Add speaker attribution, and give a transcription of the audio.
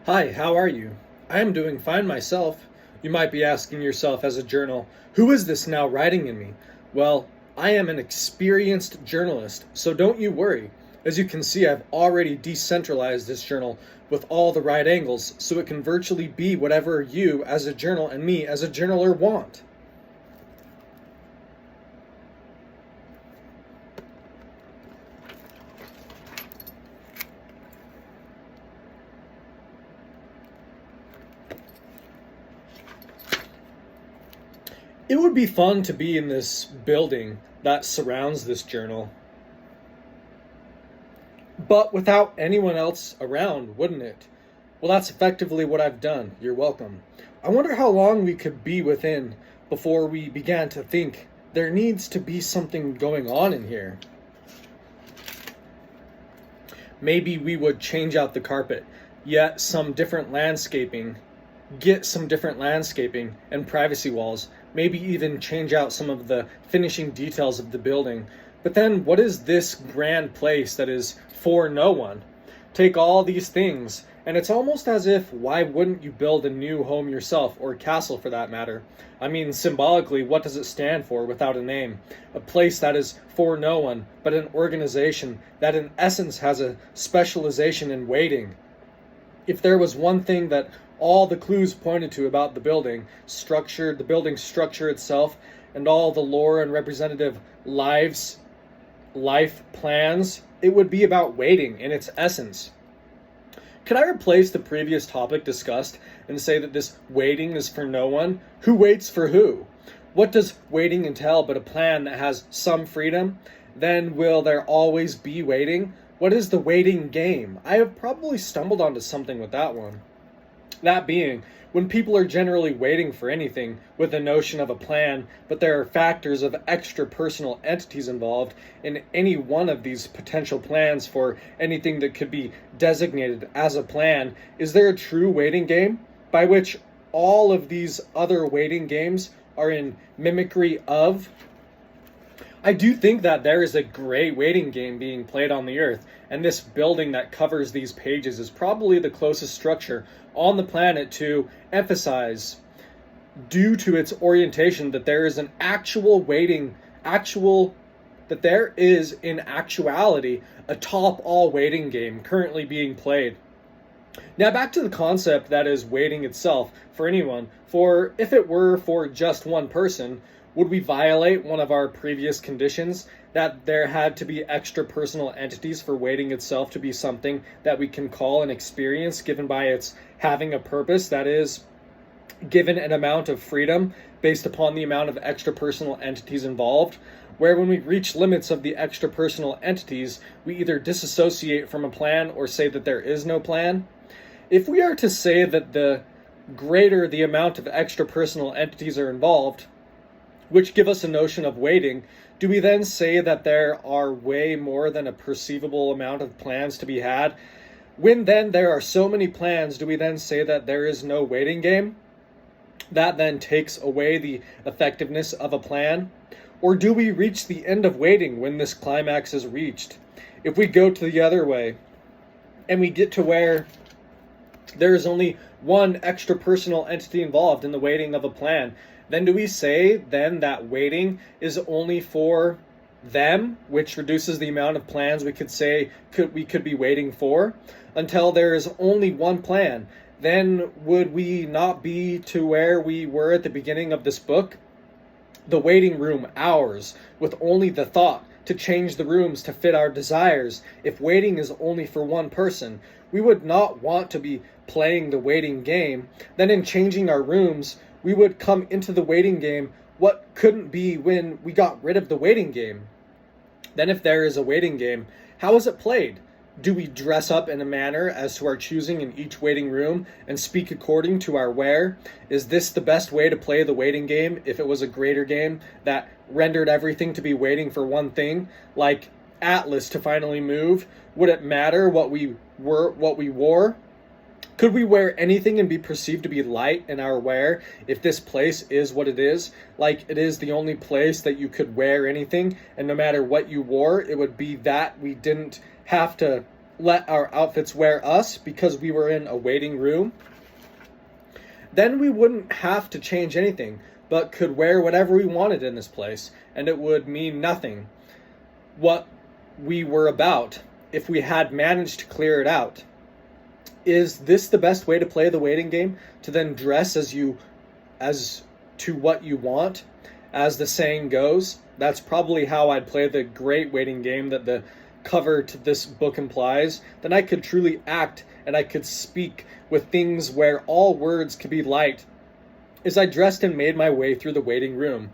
Speaker 1: Hi, how are you? I am doing fine myself. You might be asking yourself as a journal, who is this now writing in me? Well, I am an experienced journalist, so don't you worry. As you can see, I've already decentralized this journal with all the right angles, so it can virtually be whatever you as a journal and me as a journaler want. It would be fun to be in this building that surrounds this journal, but without anyone else around, wouldn't it? Well, that's effectively what I've done. You're welcome. I wonder how long we could be within before we began to think there needs to be something going on in here. Maybe we would change out the carpet, yet get some different landscaping and privacy walls, maybe even change out some of the finishing details of the building. But then, what is this grand place that is for no one? Take all these things, and it's almost as if, why wouldn't you build a new home yourself, or castle for that matter? I mean, symbolically, what does it stand for without a name? A place that is for no one, but an organization that in essence has a specialization in waiting. If there was one thing that all the clues pointed to about the building structure itself, and all the lore and representative life plans, it would be about waiting in its essence. Could I replace the previous topic discussed and say that this waiting is for no one? Who waits for who? What does waiting entail but a plan that has some freedom? Then will there always be waiting? What is the waiting game? I have probably stumbled onto something with that one. That being, when people are generally waiting for anything with the notion of a plan, but there are factors of extra personal entities involved in any one of these potential plans for anything that could be designated as a plan, is there a true waiting game by which all of these other waiting games are in mimicry of? I do think that there is a great waiting game being played on the Earth, and this building that covers these pages is probably the closest structure on the planet to emphasize, due to its orientation, that there is an that there is in actuality a top all waiting game currently being played. Now back to the concept that is waiting itself for anyone, for if it were for just one person, would we violate one of our previous conditions that there had to be extra personal entities for waiting itself to be something that we can call an experience given by its having a purpose that is given an amount of freedom based upon the amount of extra personal entities involved, where when we reach limits of the extra personal entities, we either disassociate from a plan or say that there is no plan? If we are to say that the greater the amount of extra personal entities are involved, which give us a notion of waiting, do we then say that there are way more than a perceivable amount of plans to be had? When then there are so many plans, do we then say that there is no waiting game? That then takes away the effectiveness of a plan? Or do we reach the end of waiting when this climax is reached? If we go to the other way, and we get to where there is only one extra personal entity involved in the waiting of a plan, then do we say then that waiting is only for them, which reduces the amount of plans we could be waiting for until there is only one plan? Then would we not be to where we were at the beginning of this book? The waiting room hours, with only the thought to change the rooms to fit our desires. If waiting is only for one person, we would not want to be playing the waiting game. Then in changing our rooms, we would come into the waiting game what couldn't be when we got rid of the waiting game. Then if there is a waiting game, how is it played? Do we dress up in a manner as to our choosing in each waiting room and speak according to our wear? Is this the best way to play the waiting game if it was a greater game that rendered everything to be waiting for one thing, like Atlas to finally move? Would it matter what we wore? Could we wear anything and be perceived to be light in our wear if this place is what it is? Like it is the only place that you could wear anything, and no matter what you wore, it would be that we didn't have to let our outfits wear us because we were in a waiting room, then we wouldn't have to change anything, but could wear whatever we wanted in this place, and it would mean nothing what we were about if we had managed to clear it out. Is this the best way to play the waiting game? To then dress as to what you want, as the saying goes? That's probably how I'd play the great waiting game that the cover to this book implies. Then I could truly act and I could speak with things where all words could be light as I dressed and made my way through the waiting room.